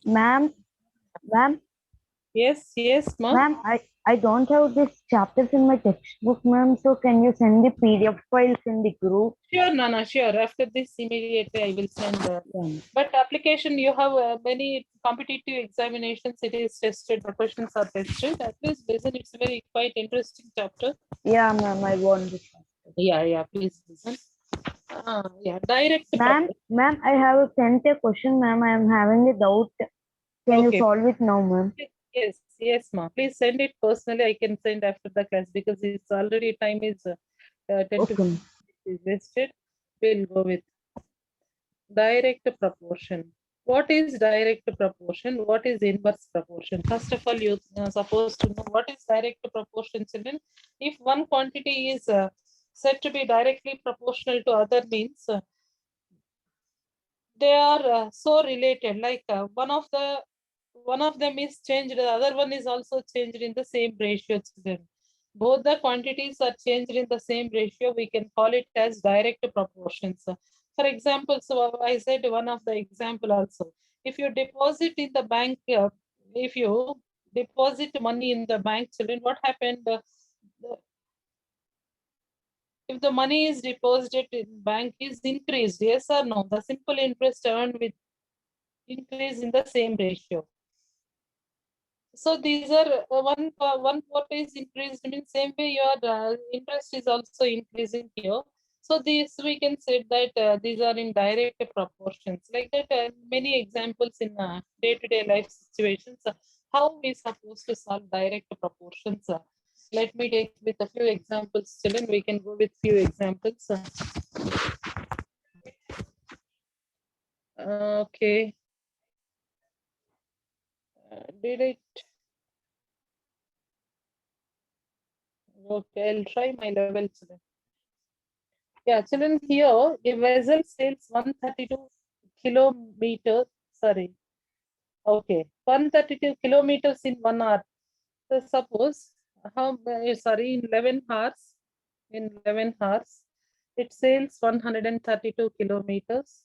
Ma'am, ma'am, Yes, yes, ma'am. ma'am, I don't have these chapters in my textbook, ma'am. So can you send the PDF files in the group? Sure, Nana, sure. After this, immediately I will send. Yeah. But application, you have many competitive examinations. It is tested. The questions are tested. At least listen. It's very quite interesting chapter. Yeah, ma'am, I want this. Yeah, yeah. Please listen. Yeah, direct Ma'am, proposal. ma'am, I have sent a question, ma'am. I am having a doubt. Can you Okay. solve it now, ma'am? Yes, yes, ma'am. Please send it personally. I can send after the class because it's already time is 10 to Okay, 15 ma'am. minutes is wasted. We'll go with direct proportion. What is direct proportion? What is inverse proportion? First of all, you are supposed to know what is direct proportion, children. If one quantity is said to be directly proportional to other means, they are so related. Like one of them is changed, the other one is also changed in the same ratio, children. Both the quantities are changed in the same ratio. We can call it as direct proportions. For example, so I said one of the example also. If you deposit in the bank, if you deposit money in the bank, children, what happened? If the money is deposited in bank is increased, yes or no? The simple interest earned with increase in the same ratio. So these are one part is increased means same way your interest is also increasing here. So this we can say that these are in direct proportions. Like that, many examples in day-to-day life situations. How we supposed to solve direct proportions? Let me take with a few examples. Children, we can go with few examples. Okay, did it? Okay, I'll try my level, children. Yeah, children, here a vessel sails 132 kilometers. Sorry. Okay, 132 kilometers in 1 hour. So suppose how sorry in 11 hours. In 11 hours, it sails 132 kilometers.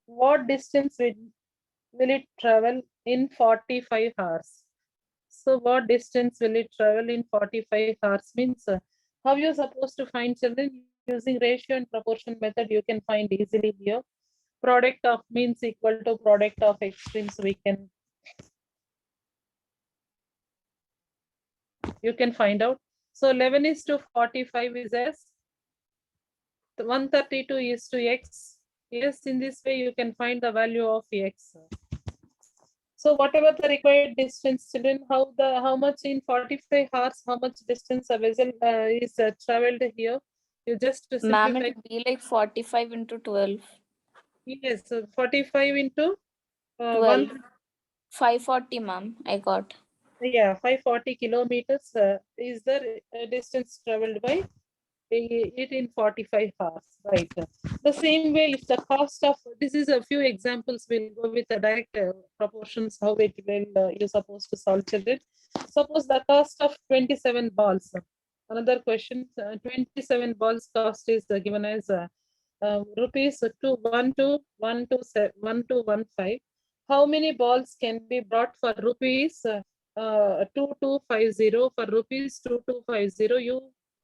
What distance will it travel in 45 hours? So what distance will it travel in 45 hours means how you supposed to find, children, using ratio and proportion method you can find easily here. Product of means equal to product of extremes we can you can find out. So 11 is to 45 is as 132 is to x. Yes, in this way you can find the value of x. So whatever the required distance, children, how much in 45 hours, how much distance a vessel is traveled here? You just Ma'am, simplify. it will be like 45 into 12. Yes, so 45 into 12. 1, 540, ma'am. I got. yeah, 540 kilometers is the distance traveled by it in 45 hours, right? The same way, if the cost of this is a few examples, we'll go with the direct proportions, how it will you're supposed to solve, children. Suppose the cost of 27 balls. Another question, 27 balls cost is given as rupees to 1215. How many balls can be brought for rupees 2250? For rupees 2250, you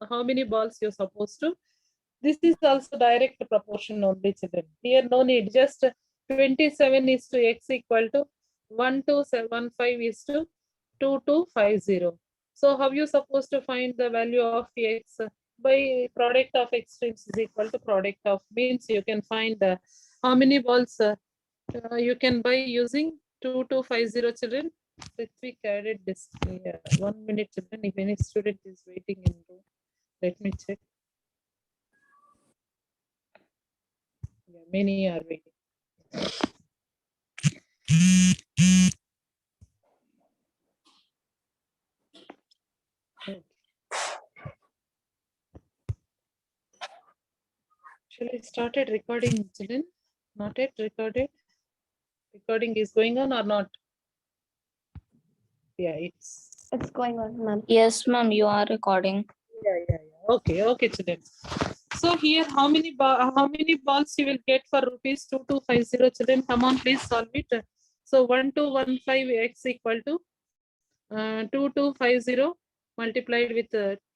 how many balls you're supposed to. This is also direct proportion only, children. Here no need, just 27 is to x equal to 1275 is to 2250. So how you supposed to find the value of x? By product of extremes is equal to product of means you can find how many balls you can buy using 2250, children. Let me carry this. 1 minute, children. If any student is waiting in room, let me check. Yeah, many are waiting. Okay. Shall I started recording, children? Not yet recorded. Recording is going on or not? Yeah, It's going on, ma'am. Yes, ma'am, you are recording. yeah. Okay, okay, children. So here, how many balls you will get for rupees 2250, children? Come on, please solve it. So 1215 x equal to 2250 multiplied with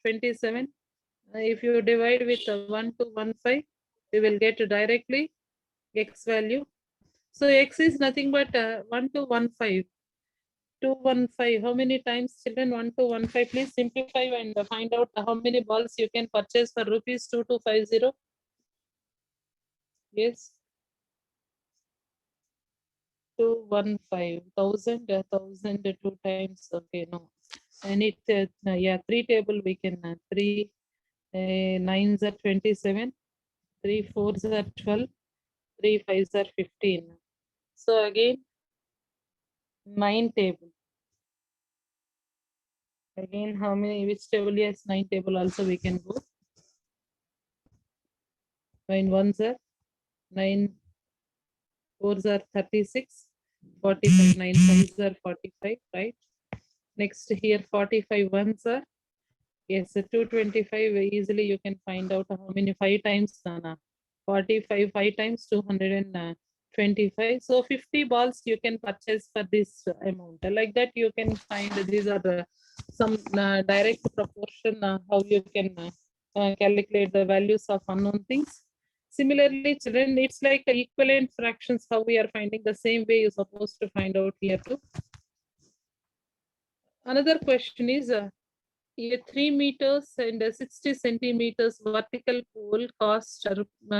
27. If you divide with 1215, we will get directly x value. So x is nothing but 1215. 215. How many times, children? 1215. Please simplify and find out how many balls you can purchase for rupees 2250. Yes. 215. 1000, 2 times. Okay, no. I need yeah, 3 table we can 3 9s are 27, 3 4s are 12, 3 5s are 15. So again 9 table. Again, how many, which table? Yes, 9 table also we can go. 9 ones are 9 fours are 36, 45, 9 fives are 45, right? Next here 45 ones are, yes, 225. Easily you can find out how many 5 times, Nana. 45, 5 times 225. So 50 balls you can purchase for this amount. Like that you can find these are some direct proportion how you can calculate the values of unknown things. Similarly, children, it's like equivalent fractions, how we are finding the same way you're supposed to find out here too. Another question is a 3 meters and 60 centimeters vertical pole cost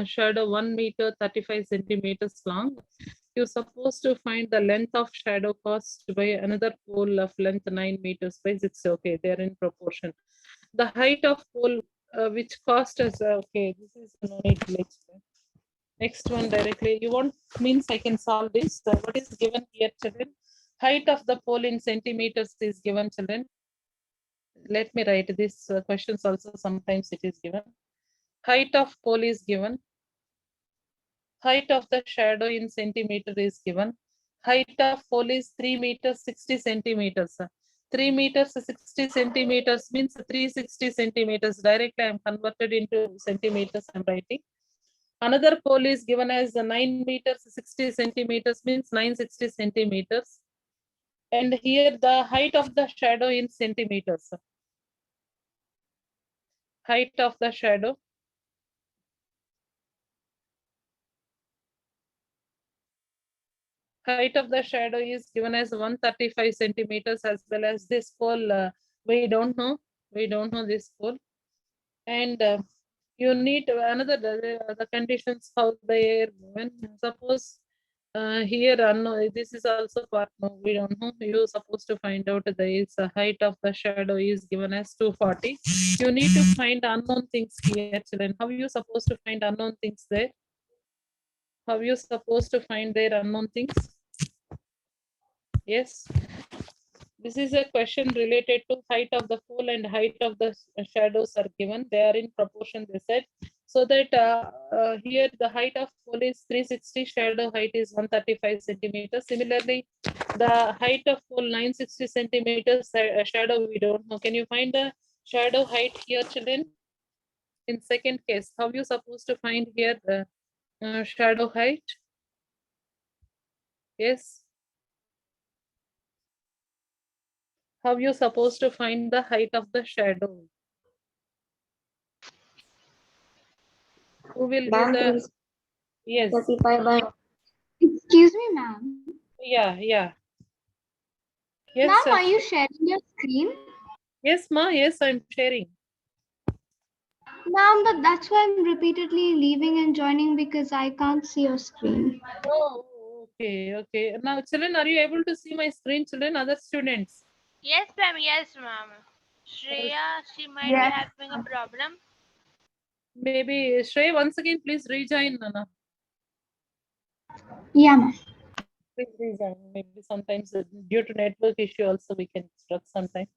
shadow 1 meter 35 centimeters long. You're supposed to find the length of shadow cost by another pole of length 9 meters by 6. Okay, they're in proportion. The height of pole which cost is okay. This is no need to explain. Next one directly. You want means I can solve this. What is given here, children? Height of the pole in centimeters is given, children. Let me write this questions also. Sometimes it is given. Height of pole is given. Height of the shadow in centimeter is given. Height of pole is 3 meters 60 centimeters. 3 meters 60 centimeters means 360 centimeters. Directly I am converted into centimeters. I am writing. Another pole is given as 9 meters 60 centimeters means 960 centimeters. And here the height of the shadow in centimeters. Height of the shadow. Height of the shadow is given as 135 centimeters, as well as this pole. We don't know. We don't know this pole. And you need another the conditions how they are given. Suppose here unknown, this is also part no, we don't know. You're supposed to find out the height of the shadow is given as 240. You need to find unknown things here, children. How you supposed to find unknown things there? How you supposed to find their unknown things? Yes. This is a question related to height of the pole and height of the shadows are given. They are in proportion, they said. So that here the height of pole is 360, shadow height is 135 centimeters. Similarly, the height of pole 960 centimeters, shadow we don't know. Can you find the shadow height here, children? In second case, how you supposed to find here the shadow height? Yes. How you supposed to find the height of the shadow? Who will give the, yes, 35 by. Excuse me, ma'am. yeah. Yes, Ma'am, sir. are you sharing your screen? Yes, ma, yes, I'm sharing. Ma'am, but that's why I'm repeatedly leaving and joining because I can't see your screen. Oh, okay. Now, children, are you able to see my screen, children, other students? Yes, ma'am. Yes, ma'am. Shreya, she might be Yes. having a problem. Maybe, Shrey, once again, please rejoin, Nana. Yeah, ma'am. Please rejoin. Maybe sometimes due to network issue also we can struck sometime.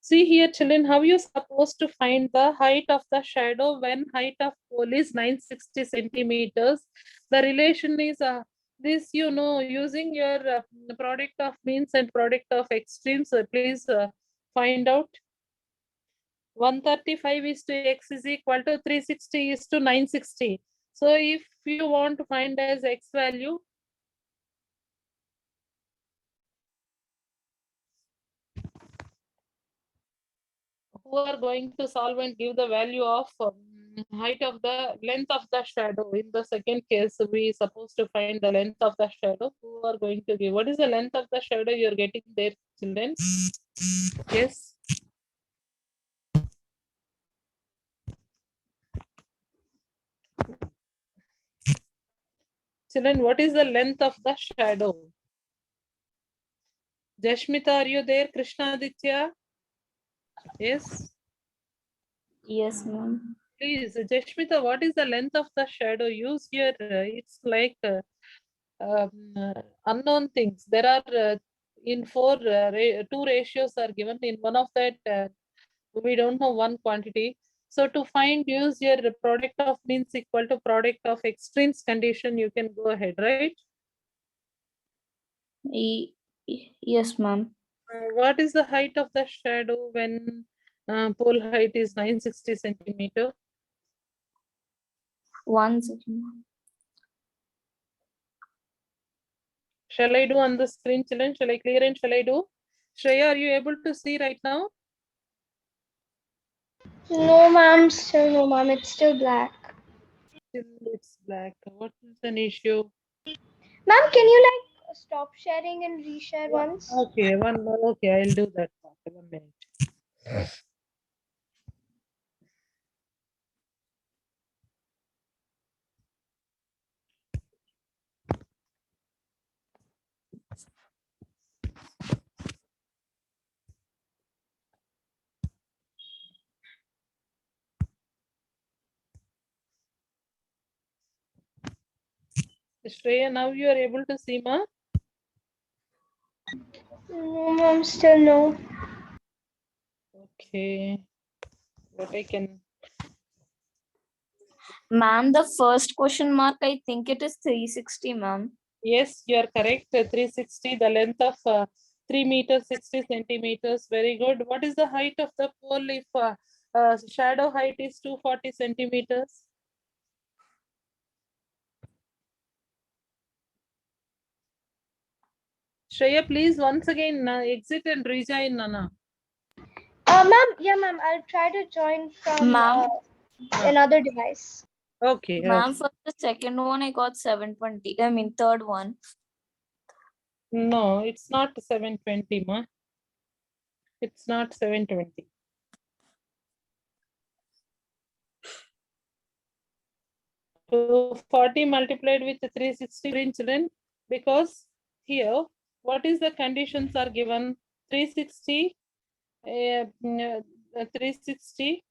See here, children, how you supposed to find the height of the shadow when height of pole is 960 centimeters? The relation is this, you know, using your product of means and product of extremes. Please find out. 135 is to x is equal to 360 is to 960. So if you want to find as x value, who are going to solve and give the value of height of the length of the shadow? In the second case, we supposed to find the length of the shadow. Who are going to give? What is the length of the shadow you're getting there, children? Yes. Children, what is the length of the shadow? Jashmita, are you there? Krishna Aditya? Yes. Yes, ma'am. Please, Jashmita, what is the length of the shadow? Use your, it's like unknown things. There are in two ratios are given. In one of that, we don't know one quantity. So to find, use your product of means equal to product of extremes condition. You can go ahead, right? Yes, ma'am. What is the height of the shadow when pole height is 960 centimeter? 1 second. Shall I do on the screen, children? Shall I clear and shall I do? Shreya, are you able to see right now? No, ma'am. Still no, ma'am. It's still black. Still it's black. What is an issue? Ma'am, can you like stop sharing and reshare once? Okay, okay, I'll do that. 1 minute. Shreya, now you are able to see, ma? No, ma'am. Still no. Okay. What I can. Ma'am, the first question mark, I think it is 360, ma'am. Yes, you are correct. 360, the length of 3 meters 60 centimeters. Very good. What is the height of the pole if shadow height is 240 centimeters? Shreya, please once again exit and rejoin, Nana. Ma'am. Yeah, ma'am. I'll try to join from Ma'am, another device. Okay. ma'am, Okay. for the second one, I got 720. I mean, third one. No, it's not 720, ma. It's not 720. So 40 multiplied with 360 green children, because here, what is the conditions are given? 360, 360,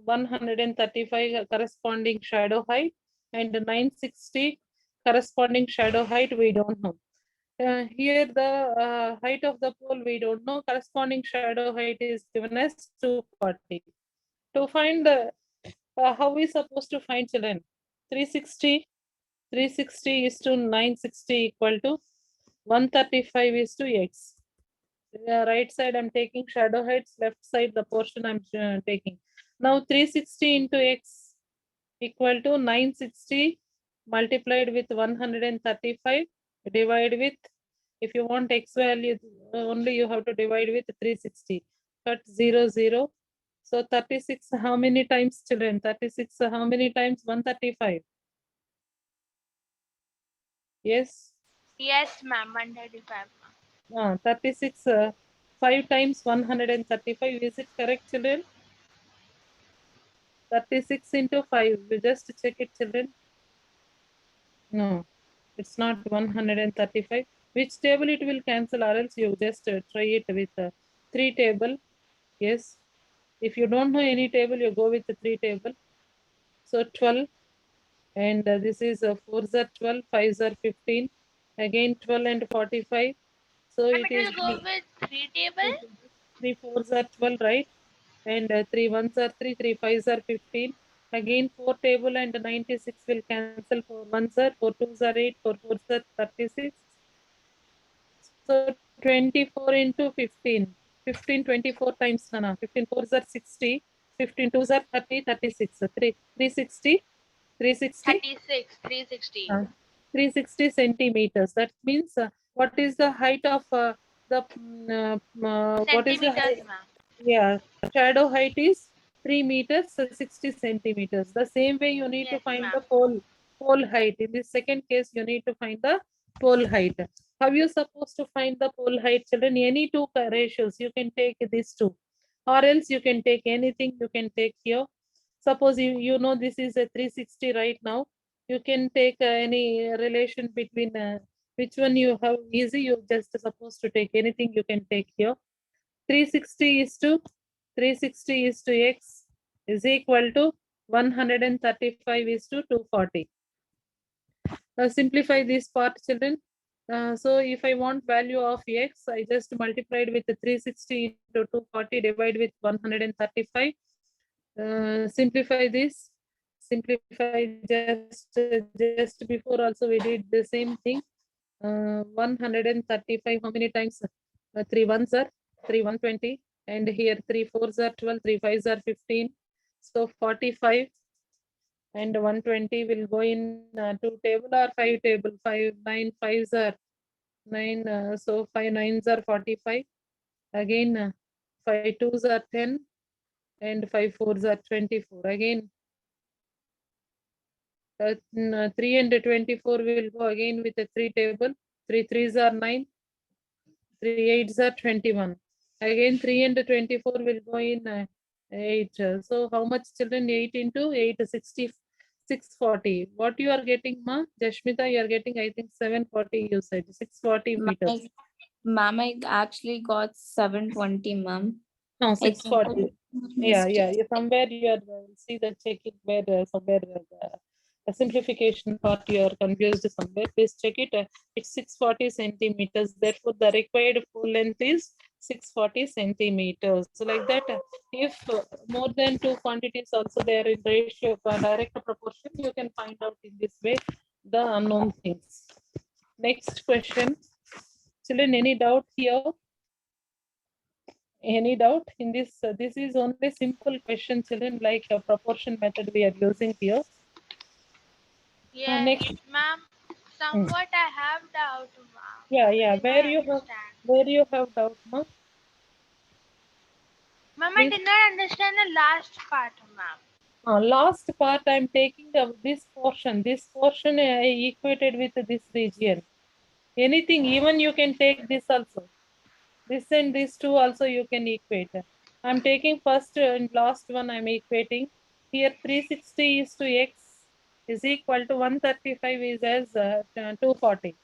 135 corresponding shadow height, and 960 corresponding shadow height, we don't know. Here the height of the pole we don't know, corresponding shadow height is given as 240. To find the how we supposed to find, children? 360 is to 960 equal to 135 is to x. Right side I'm taking shadow heights, left side the portion I'm taking. Now 360 into x equal to 960 multiplied with 135 divide with, if you want x value only you have to divide with 360. Cut 0 0. So 36 how many times, children? 36 how many times? 135. Yes. Yes, ma'am. 135. 36 5 times 135. Is it correct, children? 36 into 5. You just check it, children. No, it's not 135. Which table it will cancel, or else you just try it with 3 table. Yes. If you don't know any table, you go with the 3 table. So 12. And this is 4s are 12, 5s are 15. Again 12 and 45. So Ma'am, it it is will go with 3 table. 3 4s are 12, right? And 3 1s are 3, 3 5s are 15. Again 4 table and 96 will cancel. 4 1s are 4 2s are 8, 4 4s are 36. So 24 into 15. 15 24 times, Nana. 15 4s are 60. 15 2s are 30, 36. So 360. 360? 360. 360 centimeters. That means what is the height of what is the height? Centimeters, ma'am. Yeah, shadow height is 3 meters, 60 centimeters. The same way you need to Yes, find ma'am. the pole height. In this second case, you need to find the pole height. How you supposed to find the pole height, children? Any two ratios, you can take these two, or else you can take anything. You can take here. Suppose you know this is a 360 right now. You can take any relation between which one you have easy. You just supposed to take anything. You can take here. 360 is to 360 is to x is equal to 135 is to 240. Simplify this part, children. So if I want value of x, I just multiplied with the 360 into 240 divide with 135. Simplify this. Simplify just before also we did the same thing. 135, how many times? 3 ones are 3 120, and here 3 fours are 12, 3 fives are 15. So 45 and 120 will go in 2 table or 5 table. 5 9 fives are 9. So 5 nines are 45. Again 5 twos are 10 and 5 fours are 24. Again 3 and 24 will go again with a 3 table. 3 threes are 9. 3 eights are 21. Again 3 and 24 will go in 8. So how much, children? 8 into 8, 60, 640. What you are getting, ma? Jashmita, you are getting, I think 740 you said. 640 meters. Ma'am, I actually got 720, ma'am. No, I think 640. Yeah. Somewhere you are see the checking where somewhere the simplification part you are confused somewhere. Please check it. It's 640 centimeters. Therefore, the required pole length is 640 centimeters. So like that, if more than two quantities also there in ratio direct proportion, you can find out in this way the unknown things. Next question. Children, any doubt here? Any doubt in this? This is only simple question, children, like a proportion method we are using here. Yes, Next. ma'am. Somewhat I have doubt, ma'am. Yeah. Did Where not you understand. have doubt, ma? Ma'am, I Please. did not understand the last part, ma'am. Last part I'm taking this portion. This portion I equated with this region. Anything, even you can take this also. This and this two also you can equate. I'm taking first and last one I'm equating. Here 360 is to x is equal to 135 is as 240.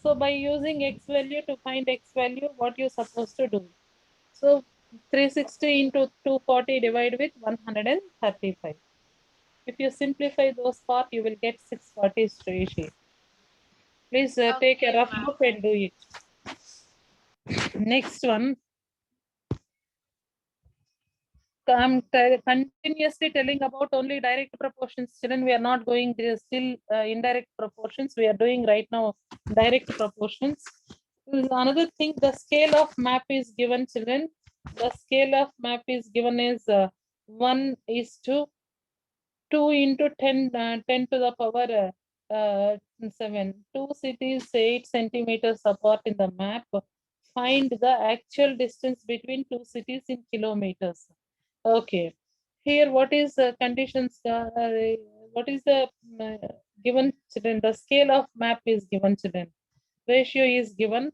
So by using x value to find x value, what you're supposed to do? So 360 into 240 divide with 135. If you simplify those part, you will get 640 straight sheet. Please take a Okay, rough ma'am. book and do it. Next one. I'm continuously telling about only direct proportions. Children, we are not going still indirect proportions. We are doing right now direct proportions. Another thing, the scale of map is given, children. The scale of map is given as 1 is to 2 into 10, 10 to the power 7. Two cities 8 centimeters apart in the map. Find the actual distance between two cities in kilometers. Okay. Here, what is the conditions? What is the given, children? The scale of map is given, children. Ratio is given.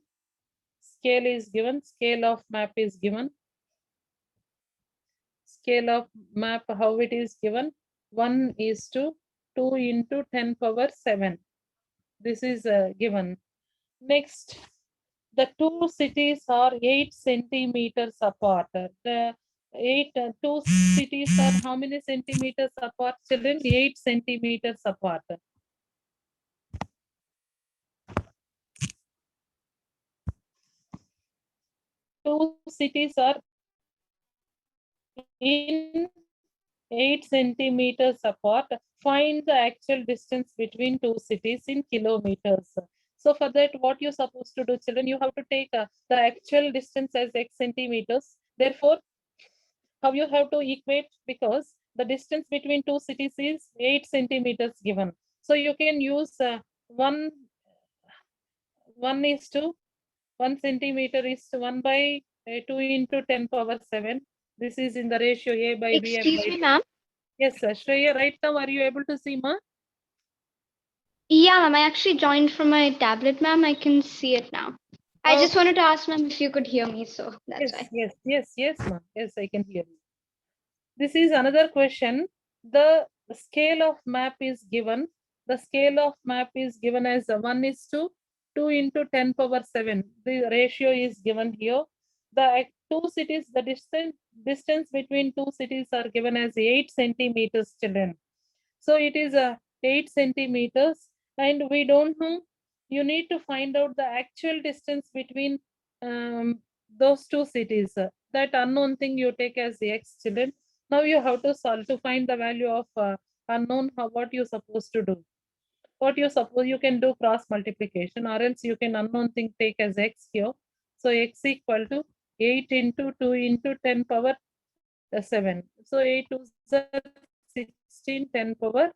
Scale is given. Scale of map is given. Scale of map, how it is given? 1 is to 2 into 10 power 7. This is given. Next, the two cities are 8 centimeters apart. The two cities are how many centimeters apart, children? 8 centimeters apart. Two cities are in 8 centimeters apart. Find the actual distance between two cities in kilometers. So for that, what you're supposed to do, children, you have to take the actual distance as x centimeters. Therefore, how you have to equate? Because the distance between two cities is 8 centimeters given. So you can use 1 centimeter is 1 by 2 into 10 power 7. This is in the ratio A by B. Excuse me, ma'am. Yes, Shreya, right now, are you able to see, ma? Yeah, ma'am. I actually joined from my tablet, ma'am. I can see it now. I just Okay. wanted to ask, ma'am, if you could hear me. So that's why. Yes, ma. Yes, I can hear you. This is another question. The scale of map is given. The scale of map is given as 1:2 into 10 power 7. The ratio is given here. The two cities, the distance between two cities are given as 8 centimeters, children. So it is 8 centimeters, and we don't know. You need to find out the actual distance between those two cities. That unknown thing you take as the x, children. Now you have to solve to find the value of unknown. What you supposed to do? What you suppose you can do cross multiplication, or else you can unknown thing take as x here. So x equal to 8 into 2 into 10 power 7. So 8 to 16, 10 power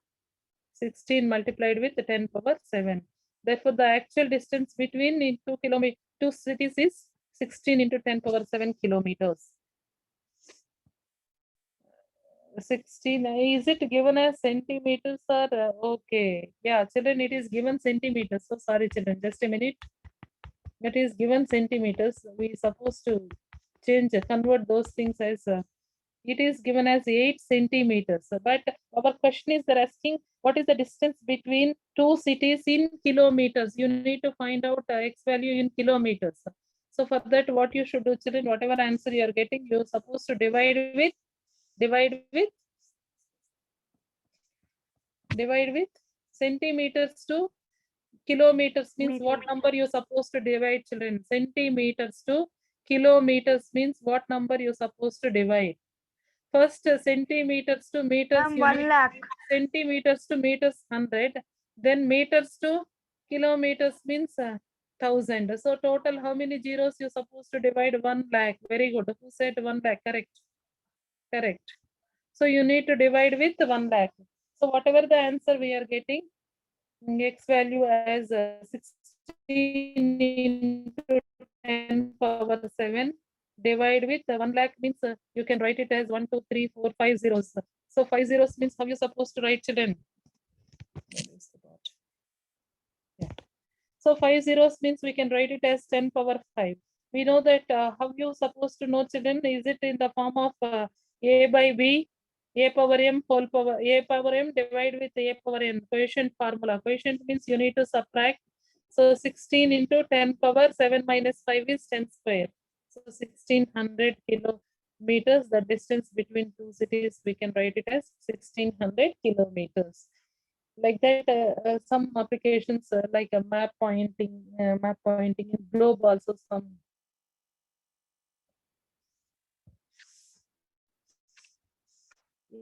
16 multiplied with 10 power 7. Therefore, the actual distance between two cities is 16 into 10 power 7 kilometers. 16, is it given as centimeters or okay? Yeah, children, it is given centimeters. So sorry, children, just a minute. It is given centimeters. We supposed to convert those things as it is given as 8 centimeters. But our question is they're asking what is the distance between two cities in kilometers. You need to find out x value in kilometers. So for that, what you should do, children, whatever answer you are getting, you're supposed to divide with centimeters to kilometers means what number you're supposed to divide, children? Centimeters to kilometers means what number you're supposed to divide. First, centimeters to meters. Ma'am, 1 lakh. Centimeters to meters 100. Then meters to kilometers means 1000. So total, how many zeros you supposed to divide? 1 lakh. Very good. Who said 1 lakh? Correct. Correct. So you need to divide with 1 lakh. So whatever the answer we are getting, x value as 16 into 10 power 7 divide with 1 lakh means you can write it as 1, 2, 3, 4, 5 zeros. So 5 zeros means how you supposed to write, children? Yeah. So 5 zeros means we can write it as 10 power 5. We know that how you supposed to know, children? Is it in the form of a by b, a power m whole power, a power m divided with a power n, quotient formula. Quotient means you need to subtract. So 16 into 10 power 7 minus 5 is 10 square. So 1600 kilometers, the distance between two cities, we can write it as 1600 kilometers. Like that, some applications like a map pointing in globe also some.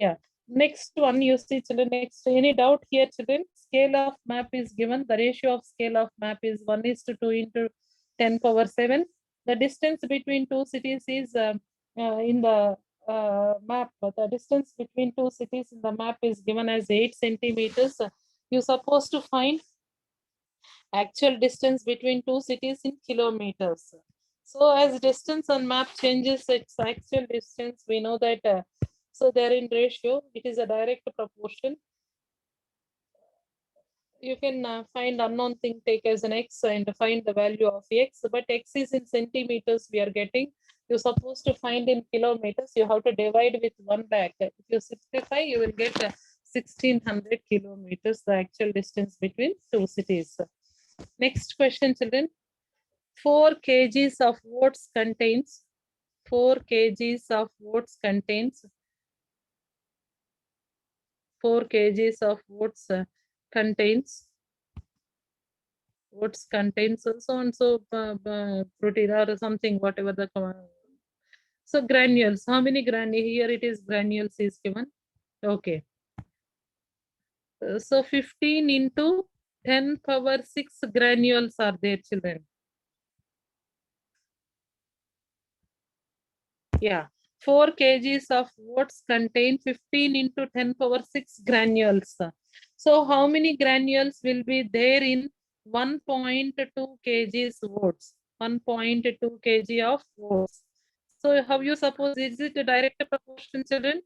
Yeah. Next one, you see, children. Next, any doubt here, children? Scale of map is given. The ratio of scale of map is 1:2 into 10 power 7. The distance between two cities is in the map. The distance between two cities in the map is given as 8 centimeters. You're supposed to find actual distance between two cities in kilometers. So as distance on map changes its actual distance, we know that so they're in ratio, it is a direct proportion. You can find unknown thing, take as an x and find the value of x, but x is in centimeters we are getting. You're supposed to find in kilometers, you have to divide with 1 lakh. If you simplify, you will get 1600 kilometers, the actual distance between two cities. Next question, children. 4 kgs of oats contains 4 kgs of oats contains 4 kgs of oats contains so and so protein or something, whatever the so granules. How many granules? Here it is granules is given. Okay. So 15 into 10 power 6 granules are there, children. Yeah, 4 kgs of oats contain 15 into 10 power 6 granules. So how many granules will be there in 1.2 kgs oats? 1.2 kg of oats. So how you suppose, is it a direct proportion, children?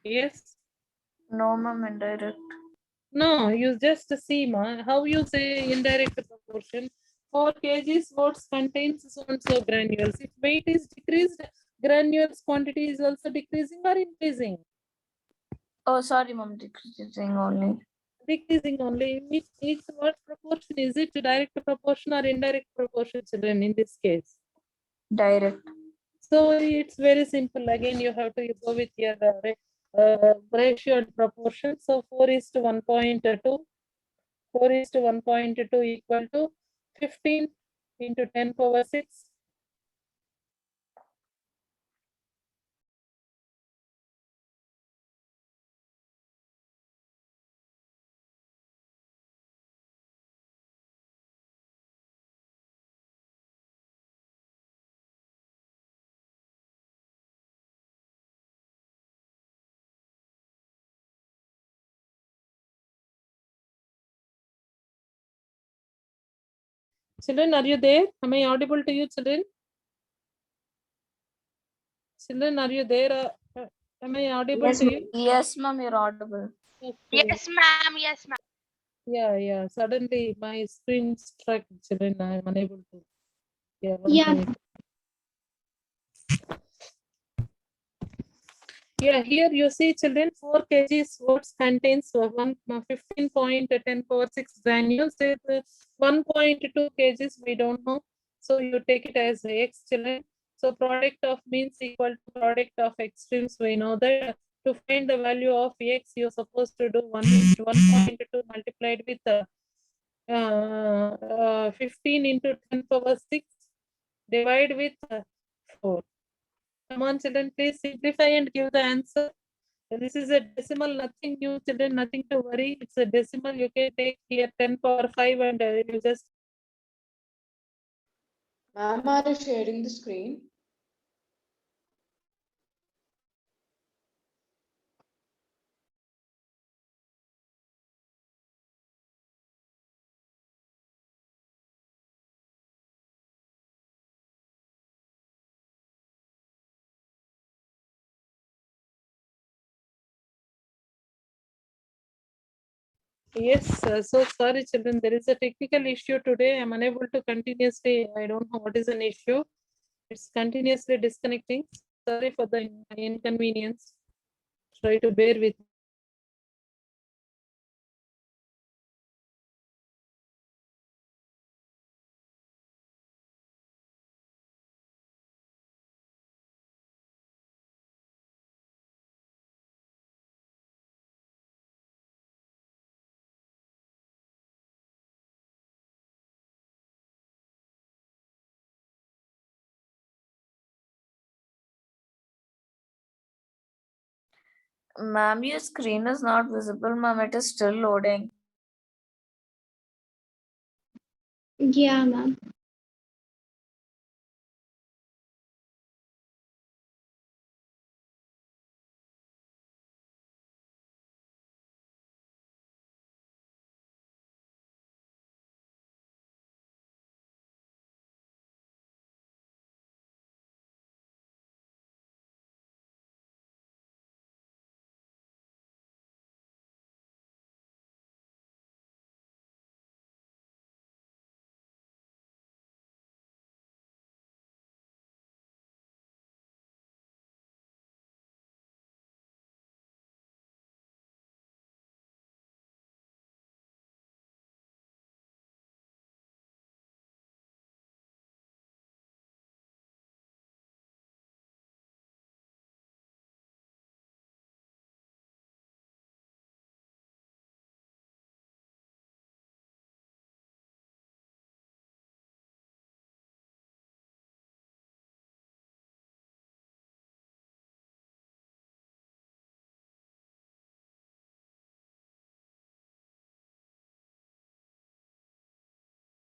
Yes. No, ma'am, indirect. No, you just see, ma. How you say indirect proportion? 4 kgs oats contains so and so granules. If weight is decreased, granules quantity is also decreasing or increasing? Oh, sorry, ma'am, decreasing only. Decreasing only. Which what proportion is it? Direct proportion or indirect proportion, children, in this case? Direct. So it's very simple. Again, you have to go with your ratio and proportion. So 4:1.2. 4:1.2 equal to 15 into 10 power 6. Children, are you there? Am I audible to you, children? Children, are you there? Am I audible Yes, to you? yes, ma'am, you're audible. Okay. Yes, ma'am. Yes, ma'am. Yeah. Suddenly my screen struck, children. I am unable to. Yeah. one Yeah. minute. Yeah, here you see, children, 4 kgs oats contains 15.10 power 6 granules. 1.2 kgs, we don't know. So you take it as x, children. So product of means equal to product of extremes. We know that to find the value of x, you're supposed to do 1.2 multiplied with 15 into 10 power 6 divide with 4. Come on, children, please simplify and give the answer. This is a decimal, nothing new, children, nothing to worry. It's a decimal. You can take here 10 power 5 and you just. Ma'am, are you sharing the screen? Yes, so sorry, children. There is a technical issue today. I'm unable to continuously. I don't know what is an issue. It's continuously disconnecting. Sorry for the inconvenience. Try to bear with. Ma'am, your screen is not visible, ma'am. It is still loading. Yeah, ma'am.